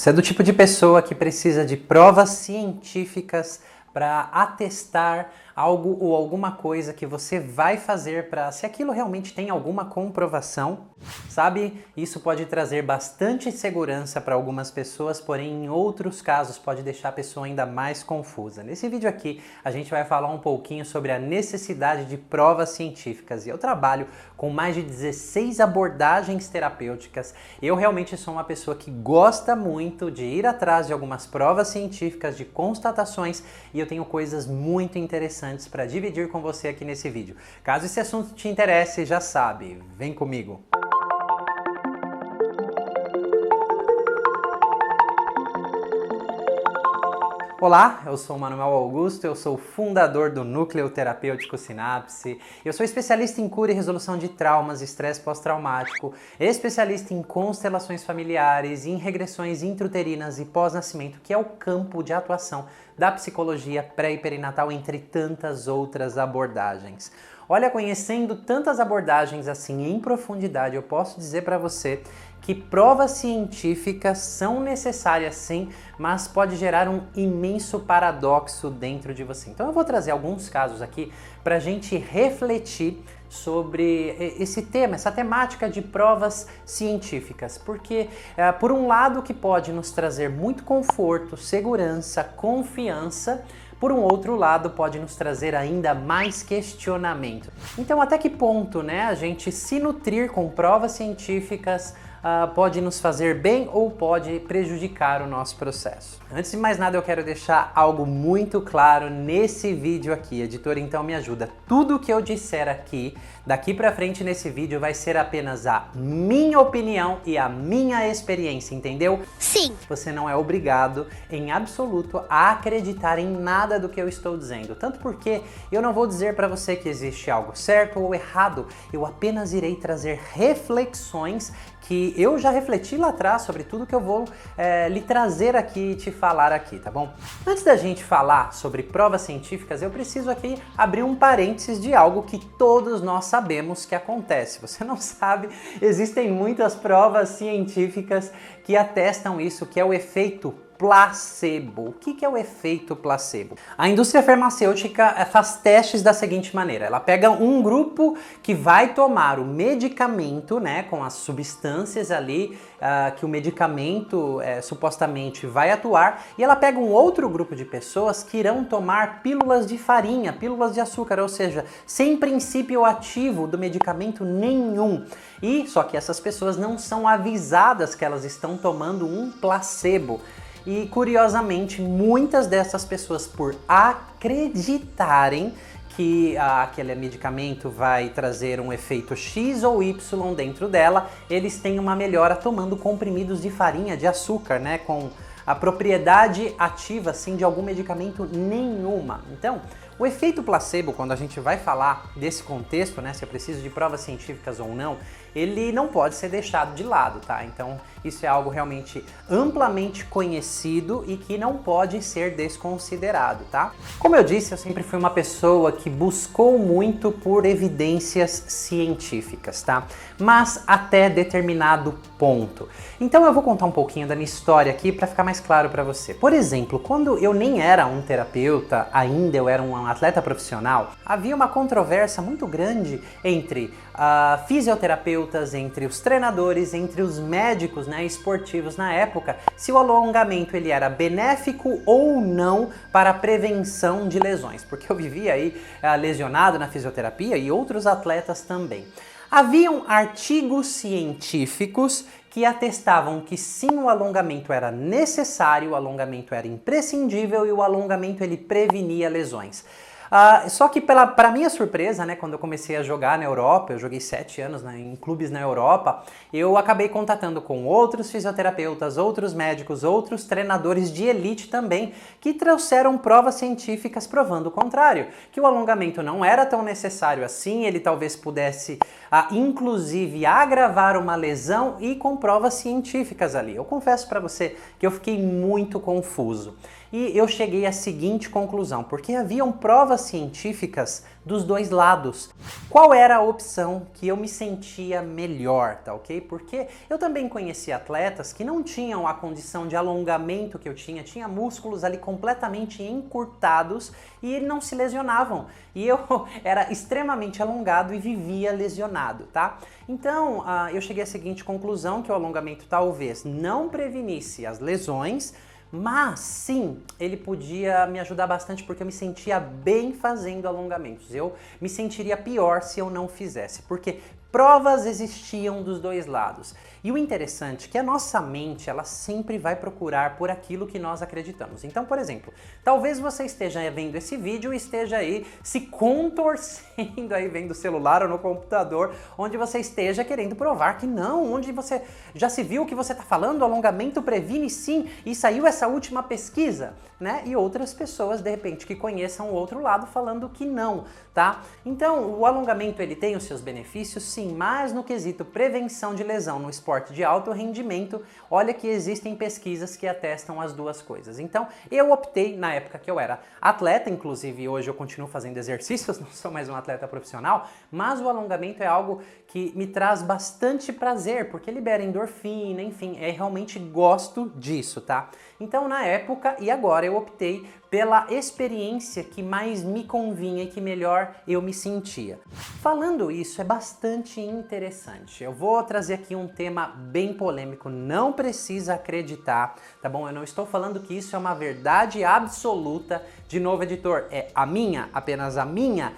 Você é do tipo de pessoa que precisa de provas científicas para atestar algo ou alguma coisa que você vai fazer para se aquilo realmente tem alguma comprovação, sabe? Isso pode trazer bastante segurança para algumas pessoas, porém em outros casos pode deixar a pessoa ainda mais confusa. Nesse vídeo aqui a gente vai falar um pouquinho sobre a necessidade de provas científicas e eu trabalho com mais de 16 abordagens terapêuticas. Eu realmente sou uma pessoa que gosta muito de ir atrás de algumas provas científicas, de constatações, e eu tenho coisas muito interessantes para dividir com você aqui nesse vídeo. Caso esse assunto te interesse, já sabe, vem comigo! Olá, eu sou o Manuel Augusto, eu sou fundador do Núcleo Terapêutico Sinapse, eu sou especialista em cura e resolução de traumas e estresse pós-traumático, especialista em constelações familiares, em regressões intrauterinas e pós-nascimento, que é o campo de atuação da psicologia pré e perinatal, entre tantas outras abordagens. Olha, conhecendo tantas abordagens assim em profundidade, eu posso dizer para você que provas científicas são necessárias sim, mas pode gerar um imenso paradoxo dentro de você. Então eu vou trazer alguns casos aqui para a gente refletir sobre esse tema, essa temática de provas científicas, porque por um lado que pode nos trazer muito conforto, segurança, confiança, por um outro lado pode nos trazer ainda mais questionamento. Então até que ponto, né, a gente se nutrir com provas científicas pode nos fazer bem ou pode prejudicar o nosso processo. Antes de mais nada, eu quero deixar algo muito claro nesse vídeo aqui. Editor, então me ajuda. Tudo que eu disser aqui, daqui pra frente nesse vídeo, vai ser apenas a minha opinião e a minha experiência, entendeu? Sim. Você não é obrigado, em absoluto, a acreditar em nada do que eu estou dizendo. Tanto porque eu não vou dizer para você que existe algo certo ou errado. Eu apenas irei trazer reflexões que eu já refleti lá atrás sobre tudo que eu vou lhe trazer aqui e te falar aqui, tá bom? Antes da gente falar sobre provas científicas, eu preciso aqui abrir um parênteses de algo que todos nós sabemos que acontece. Você não sabe, existem muitas provas científicas que atestam isso, que é o efeito placebo. O que é o efeito placebo? A indústria farmacêutica faz testes da seguinte maneira: ela pega um grupo que vai tomar o medicamento, né, com as substâncias ali que o medicamento supostamente vai atuar, e ela pega um outro grupo de pessoas que irão tomar pílulas de farinha, pílulas de açúcar, ou seja, sem princípio ativo do medicamento nenhum. E só que essas pessoas não são avisadas que elas estão tomando um placebo. E curiosamente, muitas dessas pessoas, por acreditarem que aquele medicamento vai trazer um efeito X ou Y dentro dela, eles têm uma melhora tomando comprimidos de farinha, de açúcar, né, com a propriedade ativa assim de algum medicamento nenhuma. Então, o efeito placebo, quando a gente vai falar desse contexto, né, se é preciso de provas científicas ou não, ele não pode ser deixado de lado, tá? Então, isso é algo realmente amplamente conhecido e que não pode ser desconsiderado, tá? Como eu disse, eu sempre fui uma pessoa que buscou muito por evidências científicas, tá? Mas até determinado ponto. Então eu vou contar um pouquinho da minha história aqui para ficar mais claro para você. Por exemplo, quando eu nem era um terapeuta, ainda eu era um atleta profissional, havia uma controvérsia muito grande entre fisioterapeutas, entre os treinadores, entre os médicos, né, esportivos na época, se o alongamento ele era benéfico ou não para a prevenção de lesões, porque eu vivia aí lesionado na fisioterapia e outros atletas também. Haviam artigos científicos que atestavam que sim, o alongamento era necessário, o alongamento era imprescindível e o alongamento ele prevenia lesões. Só que para minha surpresa, né, quando eu comecei a jogar na Europa, eu joguei 7 anos em clubes na Europa, eu acabei contatando com outros fisioterapeutas, outros médicos, outros treinadores de elite também, que trouxeram provas científicas provando o contrário, que o alongamento não era tão necessário assim, ele talvez pudesse inclusive agravar uma lesão e com provas científicas ali. Eu confesso para você que eu fiquei muito confuso. E eu cheguei à seguinte conclusão, porque haviam provas provas científicas dos dois lados. Qual era a opção que eu me sentia melhor, tá ok? Porque eu também conheci atletas que não tinham a condição de alongamento que eu tinha músculos ali completamente encurtados e não se lesionavam. E eu era extremamente alongado e vivia lesionado, tá? Então, eu cheguei à seguinte conclusão, que o alongamento talvez não prevenisse as lesões, mas sim, ele podia me ajudar bastante porque eu me sentia bem fazendo alongamentos. Eu me sentiria pior se eu não fizesse, porque provas existiam dos dois lados. E o interessante é que a nossa mente, ela sempre vai procurar por aquilo que nós acreditamos. Então, por exemplo, talvez você esteja vendo esse vídeo e esteja aí se contorcendo aí vendo o celular ou no computador, onde você esteja querendo provar que não, onde você já se viu o que você está falando, o alongamento previne sim, e saiu essa última pesquisa, né? E outras pessoas, de repente, que conheçam o outro lado falando que não, tá? Então, o alongamento, ele tem os seus benefícios, sim, mas no quesito prevenção de lesão no esporte de alto rendimento, olha que existem pesquisas que atestam as duas coisas. Então, eu optei, na época que eu era atleta, inclusive hoje eu continuo fazendo exercícios, não sou mais um atleta profissional, mas o alongamento é algo que me traz bastante prazer, porque libera endorfina, enfim, eu realmente gosto disso, tá? Então, na época e agora eu optei pela experiência que mais me convinha e que melhor eu me sentia. Falando isso, é bastante interessante. Eu vou trazer aqui um tema bem polêmico, não precisa acreditar, tá bom? Eu não estou falando que isso é uma verdade absoluta. De novo, editor, é a minha, apenas a minha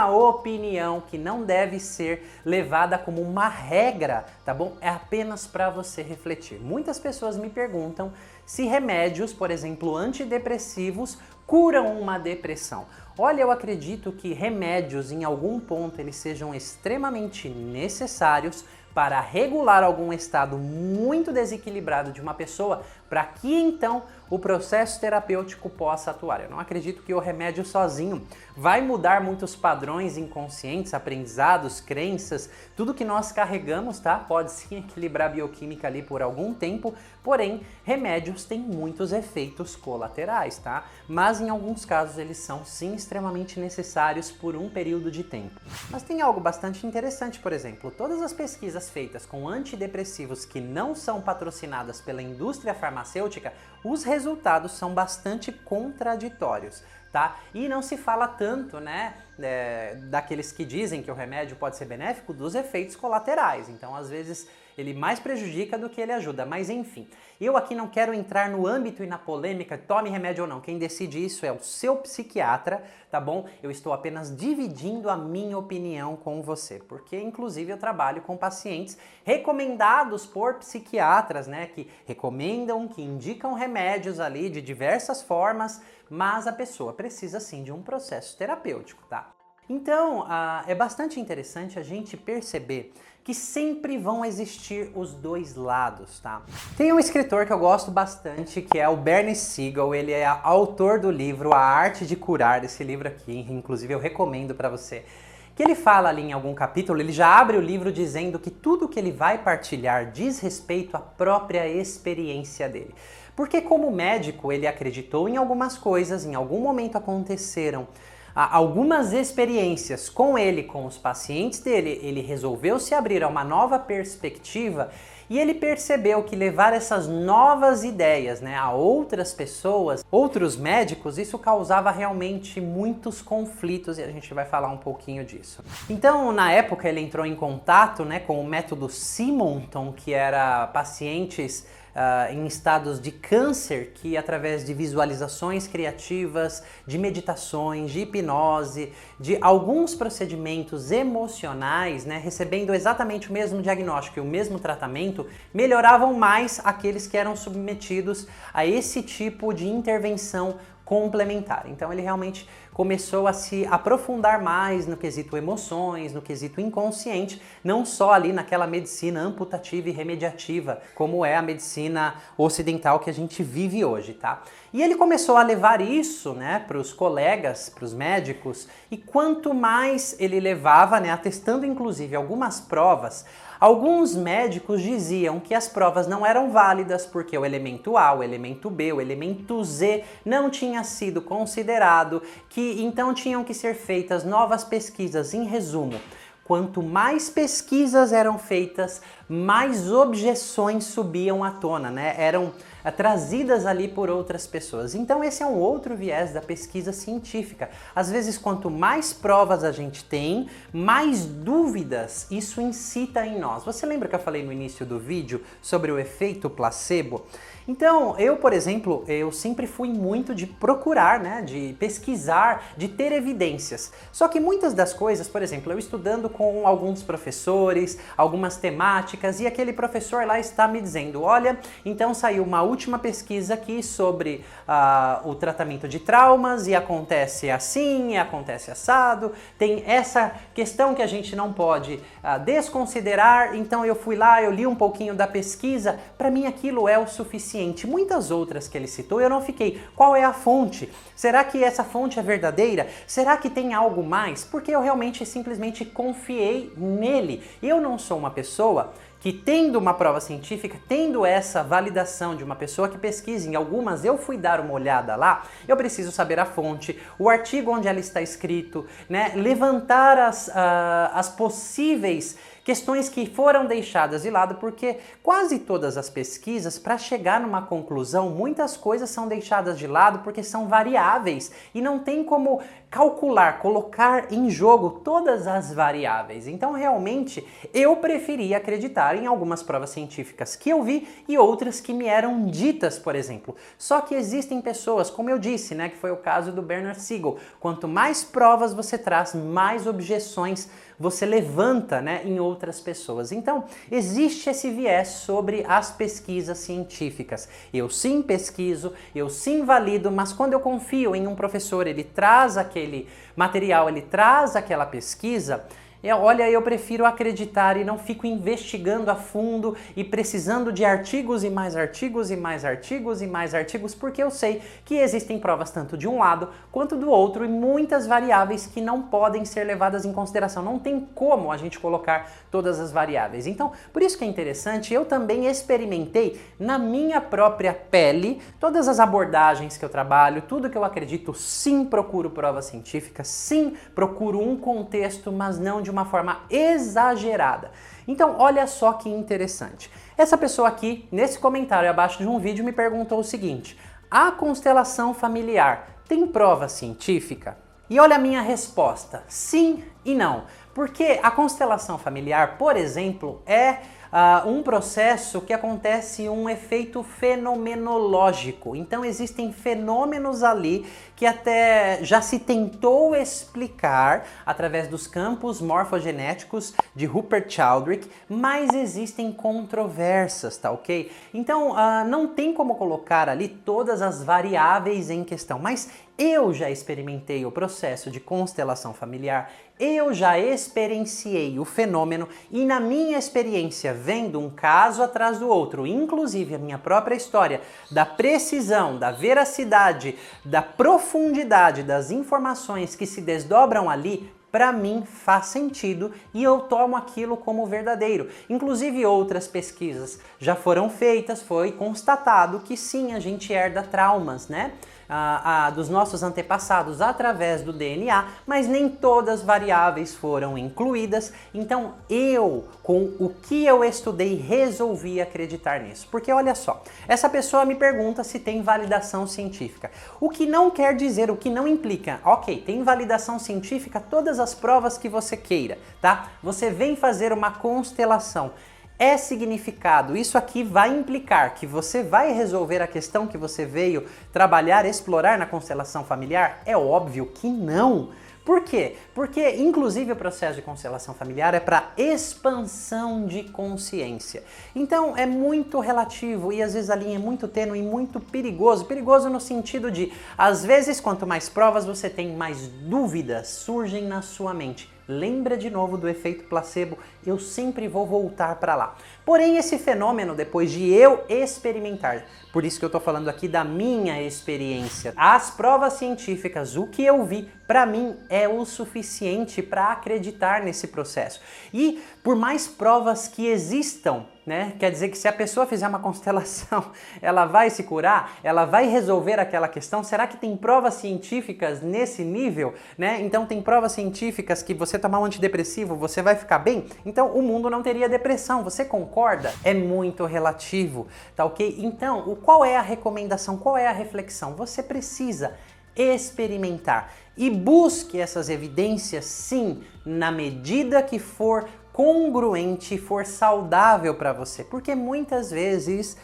opinião, que não deve ser levada como uma regra, tá bom? É apenas para você refletir. Muitas pessoas me perguntam se remédios, por exemplo, antidepressivos, curam uma depressão. Olha, eu acredito que remédios, em algum ponto, eles sejam extremamente necessários para regular algum estado muito desequilibrado de uma pessoa, para que então o processo terapêutico possa atuar. Eu não acredito que o remédio sozinho vai mudar muitos padrões inconscientes, aprendizados, crenças, tudo que nós carregamos, tá? Pode sim equilibrar a bioquímica ali por algum tempo, porém, remédios têm muitos efeitos colaterais, tá? Mas em alguns casos eles são sim extremamente necessários por um período de tempo. Mas tem algo bastante interessante, por exemplo, todas as pesquisas feitas com antidepressivos que não são patrocinadas pela indústria farmacêutica, os resultados são bastante contraditórios, tá? E não se fala tanto, né, daqueles que dizem que o remédio pode ser benéfico, dos efeitos colaterais. Então, às vezes, ele mais prejudica do que ele ajuda. Mas, enfim, eu aqui não quero entrar no âmbito e na polêmica, tome remédio ou não. Quem decide isso é o seu psiquiatra, tá bom? Eu estou apenas dividindo a minha opinião com você, porque, inclusive, eu trabalho com pacientes recomendados por psiquiatras, né, que recomendam, que indicam remédios ali de diversas formas, mas a pessoa precisa sim de um processo terapêutico, tá? Então, é bastante interessante a gente perceber que sempre vão existir os dois lados, tá? Tem um escritor que eu gosto bastante, que é o Bernie Siegel. Ele é autor do livro A Arte de Curar, esse livro aqui, inclusive eu recomendo para você. Que ele fala ali em algum capítulo, ele já abre o livro dizendo que tudo que ele vai partilhar diz respeito à própria experiência dele. Porque como médico, ele acreditou em algumas coisas, em algum momento aconteceram algumas experiências com ele, com os pacientes dele, ele resolveu se abrir a uma nova perspectiva e ele percebeu que levar essas novas ideias, né, a outras pessoas, outros médicos, isso causava realmente muitos conflitos e a gente vai falar um pouquinho disso. Então, na época, ele entrou em contato, né, com o método Simonton, que era pacientes em estados de câncer que, através de visualizações criativas, de meditações, de hipnose, de alguns procedimentos emocionais, né, recebendo exatamente o mesmo diagnóstico e o mesmo tratamento, melhoravam mais aqueles que eram submetidos a esse tipo de intervenção complementar. Então ele realmente começou a se aprofundar mais no quesito emoções, no quesito inconsciente, não só ali naquela medicina amputativa e remediativa, como é a medicina ocidental que a gente vive hoje, tá? E ele começou a levar isso, né, para os colegas, para os médicos, e quanto mais ele levava, né, atestando inclusive algumas provas, alguns médicos diziam que as provas não eram válidas porque o elemento A, o elemento B, o elemento Z não tinha sido considerado, que e então tinham que ser feitas novas pesquisas. Em resumo, quanto mais pesquisas eram feitas, mais objeções subiam à tona, né? Eram trazidas ali por outras pessoas. Então esse é um outro viés da pesquisa científica. Às vezes, quanto mais provas a gente tem, mais dúvidas isso incita em nós. Você lembra que eu falei no início do vídeo sobre o efeito placebo? Então, eu, por exemplo, eu sempre fui muito de procurar, né, de pesquisar, de ter evidências. Só que muitas das coisas, por exemplo, eu estudando com alguns professores, algumas temáticas, e aquele professor lá está me dizendo, olha, então saiu uma última pesquisa aqui sobre o tratamento de traumas, e acontece assim, e acontece assado, tem essa questão que a gente não pode desconsiderar, então eu fui lá, eu li um pouquinho da pesquisa, para mim aquilo é o suficiente. Muitas outras que ele citou, eu não fiquei, qual é a fonte? Será que essa fonte é verdadeira? Será que tem algo mais? Porque eu realmente simplesmente confiei nele. Eu não sou uma pessoa que, tendo uma prova científica, tendo essa validação de uma pessoa que pesquisa em algumas, eu fui dar uma olhada lá, eu preciso saber a fonte, o artigo onde ela está escrito, né? Levantar as possíveis questões que foram deixadas de lado, porque quase todas as pesquisas, para chegar numa conclusão, muitas coisas são deixadas de lado porque são variáveis e não tem como calcular, colocar em jogo todas as variáveis. Então, realmente, eu preferi acreditar em algumas provas científicas que eu vi e outras que me eram ditas, por exemplo. Só que existem pessoas, como eu disse, né, que foi o caso do Bernard Siegel, quanto mais provas você traz, mais objeções você levanta, né, em outras pessoas. Então, existe esse viés sobre as pesquisas científicas. Eu sim pesquiso, eu sim valido, mas quando eu confio em um professor, ele traz aquele material, ele traz aquela pesquisa, olha, eu prefiro acreditar e não fico investigando a fundo e precisando de artigos e mais artigos e mais artigos e mais artigos, porque eu sei que existem provas tanto de um lado quanto do outro e muitas variáveis que não podem ser levadas em consideração. Não tem como a gente colocar todas as variáveis. Então, por isso que é interessante, eu também experimentei na minha própria pele todas as abordagens que eu trabalho, tudo que eu acredito, sim, procuro provas científicas, sim, procuro um contexto, mas não de uma forma exagerada. Então, olha só que interessante. Essa pessoa aqui, nesse comentário abaixo de um vídeo, me perguntou o seguinte: a constelação familiar tem prova científica? E olha a minha resposta: sim e não. Porque a constelação familiar, por exemplo, é um processo que acontece um efeito fenomenológico. Então existem fenômenos ali que até já se tentou explicar através dos campos morfogenéticos de Rupert Sheldrake, mas existem controvérsias, tá ok? Então não tem como colocar ali todas as variáveis em questão, mas eu já experimentei o processo de constelação familiar, eu já experienciei o fenômeno e na minha experiência, vendo um caso atrás do outro, inclusive a minha própria história, da precisão, da veracidade, da profundidade das informações que se desdobram ali, para mim faz sentido e eu tomo aquilo como verdadeiro. Inclusive outras pesquisas já foram feitas, foi constatado que sim, a gente herda traumas, né? Dos nossos antepassados através do DNA, mas nem todas as variáveis foram incluídas. Então eu, com o que eu estudei, resolvi acreditar nisso. Porque olha só, essa pessoa me pergunta se tem validação científica. O que não quer dizer, o que não implica, ok, tem validação científica, todas as provas que você queira, tá? Você vem fazer uma constelação. É significado, isso aqui vai implicar que você vai resolver a questão que você veio trabalhar, explorar na constelação familiar? É óbvio que não. Por quê? Porque, inclusive, o processo de constelação familiar é para expansão de consciência. Então, é muito relativo e, às vezes, a linha é muito tênue e muito perigoso. Perigoso no sentido de, às vezes, quanto mais provas você tem, mais dúvidas surgem na sua mente. Lembra de novo do efeito placebo? Eu sempre vou voltar para lá. Porém, esse fenômeno, depois de eu experimentar, por isso que eu estou falando aqui da minha experiência, as provas científicas, o que eu vi, para mim é o suficiente para acreditar nesse processo. E por mais provas que existam, né? Quer dizer que se a pessoa fizer uma constelação, ela vai se curar? Ela vai resolver aquela questão? Será que tem provas científicas nesse nível, né? Então tem provas científicas que você tomar um antidepressivo, você vai ficar bem? Então o mundo não teria depressão, você concorda? É muito relativo, tá ok? Então, qual é a recomendação? Qual é a reflexão? Você precisa experimentar e busque essas evidências, sim, na medida que for congruente, for saudável para você, porque muitas vezes,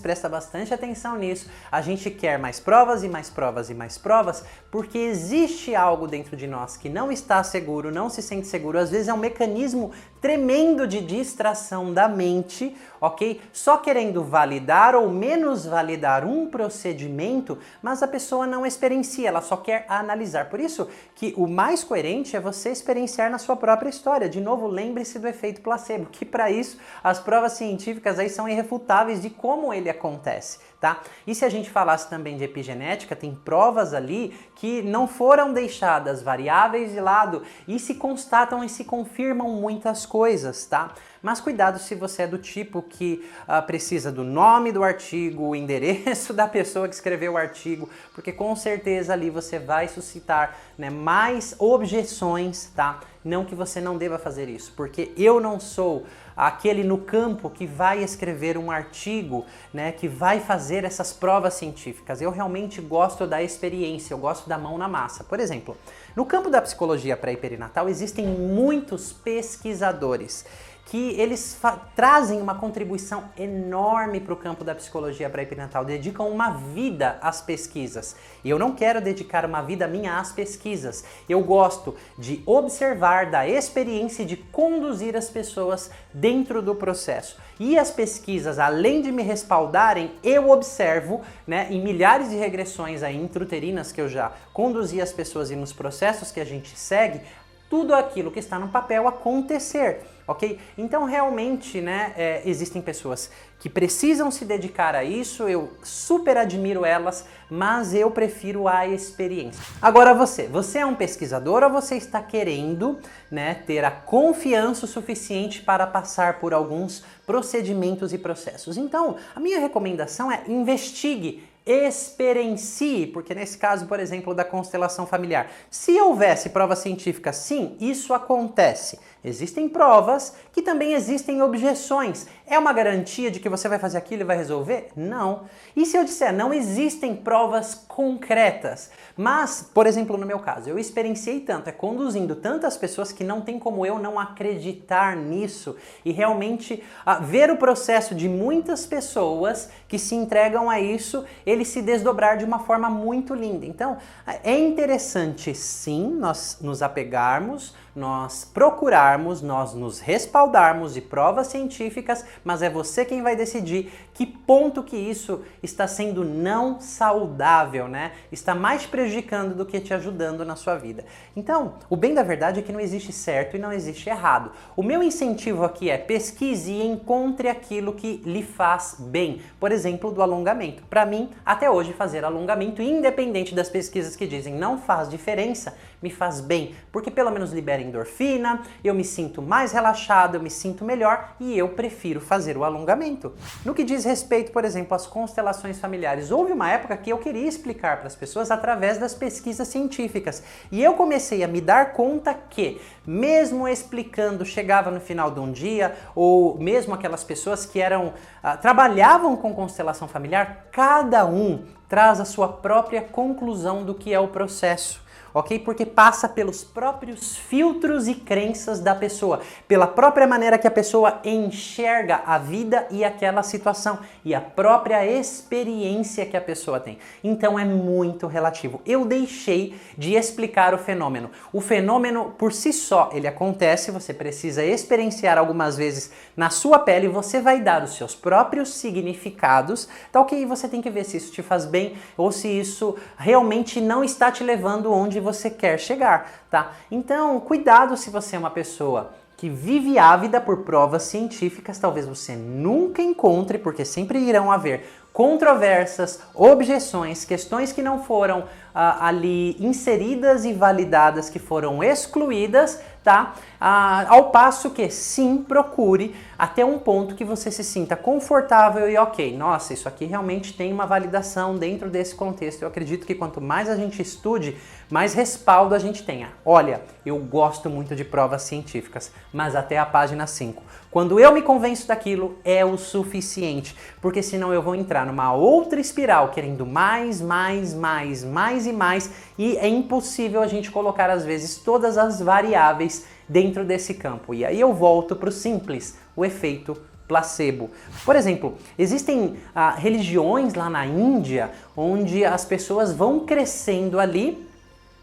presta bastante atenção nisso, a gente quer mais provas e mais provas e mais provas, porque existe algo dentro de nós que não está seguro, não se sente seguro, às vezes é um mecanismo tremendo de distração da mente, ok? Só querendo validar ou menos validar um procedimento, mas a pessoa não experiencia, ela só quer analisar. Por isso que o mais coerente é você experienciar na sua própria história. De novo, lembre-se do efeito placebo, que para isso as provas científicas aí são irrefutáveis de como ele acontece, tá? E se a gente falasse também de epigenética, tem provas ali que não foram deixadas variáveis de lado e se constatam e se confirmam muitas coisas, tá? Mas cuidado se você é do tipo que precisa do nome do artigo, o endereço da pessoa que escreveu o artigo, porque com certeza ali você vai suscitar, né, mais objeções, tá? Não que você não deva fazer isso, porque eu não sou aquele no campo que vai escrever um artigo, né, que vai fazer essas provas científicas. Eu realmente gosto da experiência, eu gosto da mão na massa. Por exemplo, no campo da psicologia pré-perinatal existem muitos pesquisadores que eles trazem uma contribuição enorme para o campo da psicologia pré-perinatal, dedicam uma vida às pesquisas. E eu não quero dedicar uma vida minha às pesquisas. Eu gosto de observar, da experiência e de conduzir as pessoas dentro do processo. E as pesquisas, além de me respaldarem, eu observo, né, em milhares de regressões aí intrauterinas que eu já conduzi as pessoas e nos processos que a gente segue, tudo aquilo que está no papel acontecer, ok? Então realmente, né, existem pessoas que precisam se dedicar a isso, eu super admiro elas, mas eu prefiro a experiência. Agora você é um pesquisador ou você está querendo, né, ter a confiança o suficiente para passar por alguns procedimentos e processos? Então, a minha recomendação é investigue, experiencie, porque nesse caso, por exemplo, da constelação familiar, se houvesse prova científica, sim, isso acontece. Existem provas que também existem objeções. É uma garantia de que você vai fazer aquilo e vai resolver? Não. E se eu disser, não existem provas concretas, mas, por exemplo, no meu caso, eu experienciei tanto, conduzindo tantas pessoas que não tem como eu não acreditar nisso e realmente ver o processo de muitas pessoas que se entregam a isso, ele se desdobrar de uma forma muito linda. Então, é interessante sim nós nos apegarmos, nós procurarmos, nós nos respaldarmos de provas científicas, mas é você quem vai decidir que ponto que isso está sendo não saudável, né? Está mais prejudicando do que te ajudando na sua vida. Então, o bem da verdade é que não existe certo e não existe errado. O meu incentivo aqui é pesquise e encontre aquilo que lhe faz bem. Por exemplo, do alongamento. Para mim, até hoje, fazer alongamento, independente das pesquisas que dizem não faz diferença, me faz bem, porque pelo menos libera endorfina, eu me sinto mais relaxado, eu me sinto melhor e eu prefiro fazer o alongamento. No que diz respeito, por exemplo, às constelações familiares, houve uma época que eu queria explicar para as pessoas através das pesquisas científicas e eu comecei a me dar conta que, mesmo explicando, chegava no final de um dia, ou mesmo aquelas pessoas que trabalhavam com constelação familiar, cada um traz a sua própria conclusão do que é o processo. Ok? Porque passa pelos próprios filtros e crenças da pessoa, pela própria maneira que a pessoa enxerga a vida e aquela situação, e a própria experiência que a pessoa tem. Então é muito relativo. Eu deixei de explicar o fenômeno. O fenômeno por si só, ele acontece, você precisa experienciar algumas vezes na sua pele, você vai dar os seus próprios significados, tá ok? Você tem que ver se isso te faz bem ou se isso realmente não está te levando onde você quer chegar, tá? Então, cuidado se você é uma pessoa que vive ávida por provas científicas, talvez você nunca encontre, porque sempre irão haver controvérsias, objeções, questões que não foram ali inseridas e validadas, que foram excluídas, tá? Ao passo que, sim, procure até um ponto que você se sinta confortável e ok, nossa, isso aqui realmente tem uma validação dentro desse contexto. Eu acredito que quanto mais a gente estude, mais respaldo a gente tenha. Olha, eu gosto muito de provas científicas, mas até a página 5. Quando eu me convenço daquilo, é o suficiente, porque senão eu vou entrar numa outra espiral, querendo mais e mais, e é impossível a gente colocar, às vezes, todas as variáveis dentro desse campo. E aí eu volto para o simples, o efeito placebo. Por exemplo, existem religiões lá na Índia onde as pessoas vão crescendo ali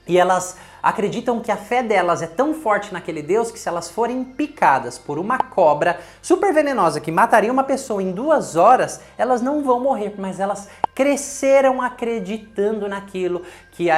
e elas acreditam que a fé delas é tão forte naquele Deus que se elas forem picadas por uma cobra super venenosa que mataria uma pessoa em 2 horas, elas não vão morrer, mas elas cresceram acreditando naquilo, que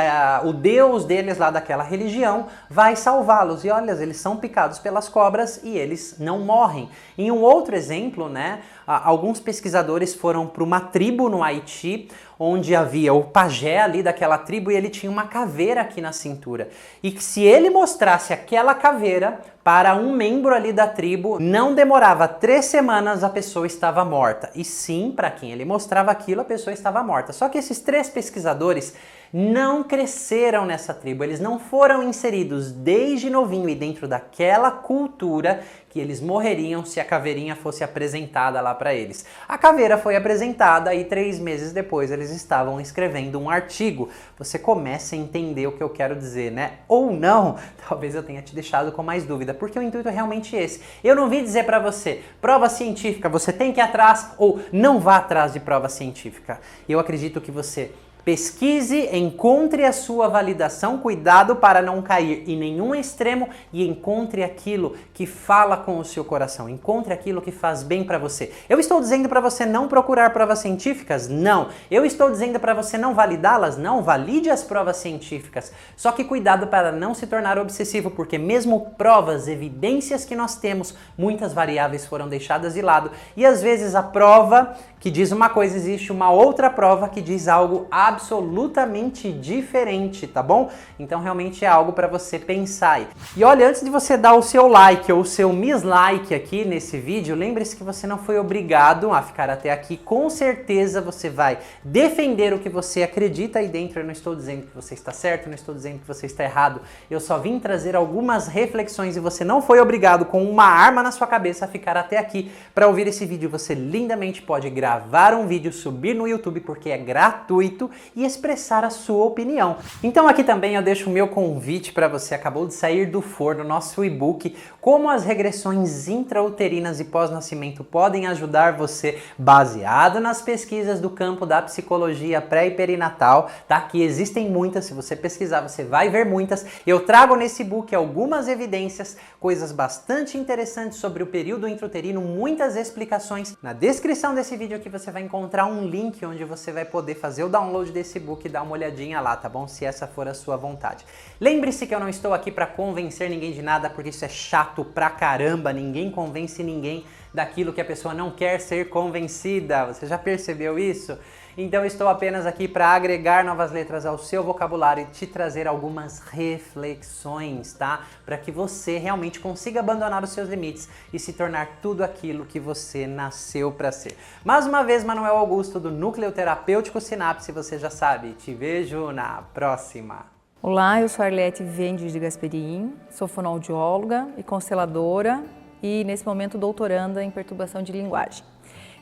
o Deus deles lá daquela religião vai salvá-los. E olha, eles são picados pelas cobras e eles não morrem. Em um outro exemplo, né, alguns pesquisadores foram para uma tribo no Haiti, onde havia o pajé ali daquela tribo e ele tinha uma caveira aqui na cintura. E que se ele mostrasse aquela caveira para um membro ali da tribo, não demorava 3 semanas, a pessoa estava morta. E sim, para quem ele mostrava aquilo, a pessoa estava morta. Só que esses 3 pesquisadores não cresceram nessa tribo, eles não foram inseridos desde novinho e dentro daquela cultura que eles morreriam se a caveirinha fosse apresentada lá para eles. A caveira foi apresentada e 3 meses depois eles estavam escrevendo um artigo. Você começa a entender o que eu quero dizer, né? Ou não, talvez eu tenha te deixado com mais dúvida, porque o intuito é realmente esse. Eu não vim dizer para você, prova científica, você tem que ir atrás ou não vá atrás de prova científica. Eu acredito que você pesquise, encontre a sua validação, cuidado para não cair em nenhum extremo e encontre aquilo que fala com o seu coração, encontre aquilo que faz bem para você. Eu estou dizendo para você não procurar provas científicas? Não. Eu estou dizendo para você não validá-las? Não. Valide as provas científicas. Só que cuidado para não se tornar obsessivo, porque mesmo provas, evidências que nós temos, muitas variáveis foram deixadas de lado e às vezes a prova que diz uma coisa, existe uma outra prova que diz algo absolutamente diferente, tá bom? Então realmente é algo para você pensar aí. E olha, antes de você dar o seu like ou o seu mislike aqui nesse vídeo, lembre-se que você não foi obrigado a ficar até aqui. Com certeza você vai defender o que você acredita aí dentro. Eu não estou dizendo que você está certo, não estou dizendo que você está errado. Eu só vim trazer algumas reflexões e você não foi obrigado com uma arma na sua cabeça a ficar até aqui para ouvir esse vídeo. Você lindamente pode gravar um vídeo, subir no YouTube porque é gratuito e expressar a sua opinião. Então aqui também eu deixo o meu convite para você. Acabou de sair do forno nosso e-book Como as regressões intrauterinas e pós-nascimento podem ajudar você, baseado nas pesquisas do campo da psicologia pré e perinatal, tá? Que existem muitas, se você pesquisar você vai ver muitas. Eu trago nesse e-book algumas evidências, coisas bastante interessantes sobre o período intrauterino, muitas explicações. Na descrição desse vídeo aqui você vai encontrar um link onde você vai poder fazer o download desse e-book e dar uma olhadinha lá, tá bom? Se essa for a sua vontade. Lembre-se que eu não estou aqui para convencer ninguém de nada, porque isso é chato pra caramba. Ninguém convence ninguém daquilo que a pessoa não quer ser convencida. Você já percebeu isso? Então eu estou apenas aqui para agregar novas letras ao seu vocabulário e te trazer algumas reflexões, tá? Para que você realmente consiga abandonar os seus limites e se tornar tudo aquilo que você nasceu para ser. Mais uma vez, Manuel Augusto do Núcleo Terapêutico Sinapse, você já sabe. Te vejo na próxima. Olá, eu sou Arlete Vendes de Gasperim, sou fonoaudióloga e consteladora e nesse momento doutoranda em perturbação de linguagem.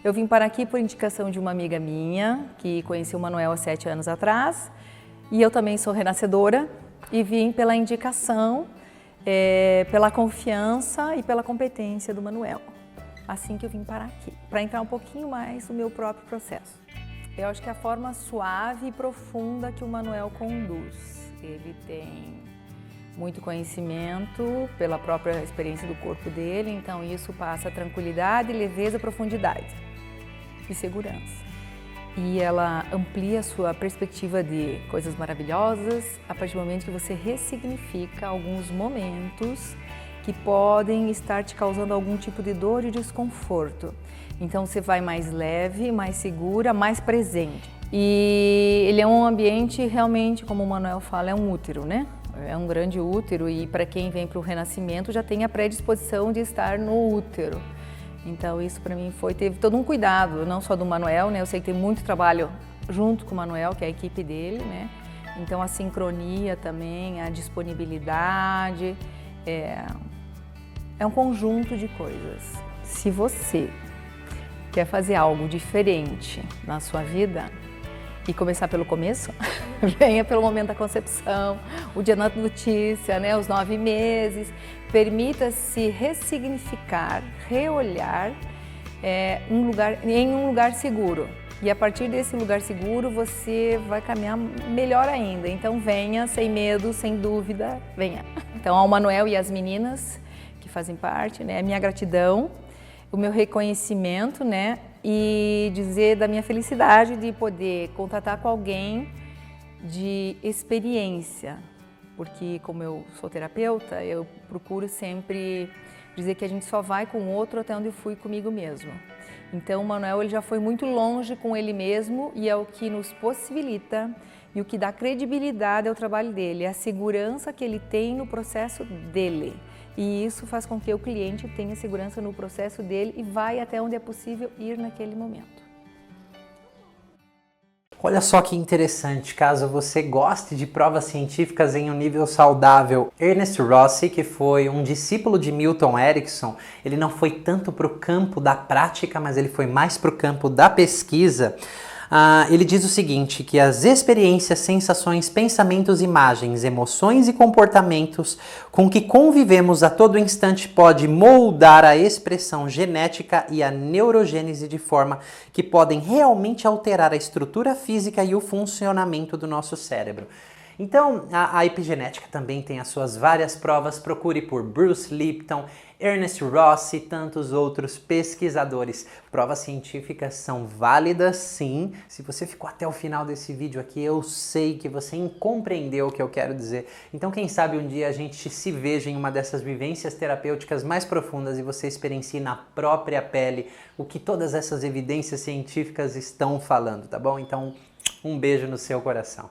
Eu vim para aqui por indicação de uma amiga minha, que conheci o Manuel há 7 anos atrás, e eu também sou renascedora, e vim pela indicação, pela confiança e pela competência do Manuel. Assim que eu vim para aqui, para entrar um pouquinho mais no meu próprio processo. Eu acho que é a forma suave e profunda que o Manuel conduz. Ele tem muito conhecimento pela própria experiência do corpo dele, então isso passa tranquilidade, leveza, profundidade e segurança. E ela amplia a sua perspectiva de coisas maravilhosas a partir do momento que você ressignifica alguns momentos que podem estar te causando algum tipo de dor e desconforto. Então você vai mais leve, mais segura, mais presente. E ele é um ambiente realmente, como o Manuel fala, é um útero, né? é um grande útero e para quem vem para o renascimento já tem a predisposição de estar no útero. Então isso para mim teve todo um cuidado, não só do Manuel, né? Eu sei que tem muito trabalho junto com o Manuel, que é a equipe dele, né? Então a sincronia também, a disponibilidade, é um conjunto de coisas. Se você quer fazer algo diferente na sua vida e começar pelo começo, venha pelo momento da concepção, o dia da notícia, né? Os 9 meses. Permita-se ressignificar, reolhar em um lugar seguro. E a partir desse lugar seguro você vai caminhar melhor ainda. Então venha sem medo, sem dúvida, venha. Então ao Manuel e às meninas que fazem parte, né, a minha gratidão, o meu reconhecimento, né, e dizer da minha felicidade de poder contatar com alguém de experiência. Porque como eu sou terapeuta, eu procuro sempre dizer que a gente só vai com o outro até onde eu fui comigo mesmo. Então o Manuel ele já foi muito longe com ele mesmo e é o que nos possibilita e o que dá credibilidade ao trabalho dele, é a segurança que ele tem no processo dele. E isso faz com que o cliente tenha segurança no processo dele e vai até onde é possível ir naquele momento. Olha só que interessante, caso você goste de provas científicas em um nível saudável, Ernest Rossi, que foi um discípulo de Milton Erickson, ele não foi tanto para o campo da prática, mas ele foi mais para o campo da pesquisa. Ele diz o seguinte, que as experiências, sensações, pensamentos, imagens, emoções e comportamentos com que convivemos a todo instante pode moldar a expressão genética e a neurogênese de forma que podem realmente alterar a estrutura física e o funcionamento do nosso cérebro. Então, a epigenética também tem as suas várias provas. Procure por Bruce Lipton, Ernest Rossi e tantos outros pesquisadores. Provas científicas são válidas, sim. Se você ficou até o final desse vídeo aqui, eu sei que você compreendeu o que eu quero dizer. Então, quem sabe um dia a gente se veja em uma dessas vivências terapêuticas mais profundas e você experiencie na própria pele o que todas essas evidências científicas estão falando, tá bom? Então, um beijo no seu coração.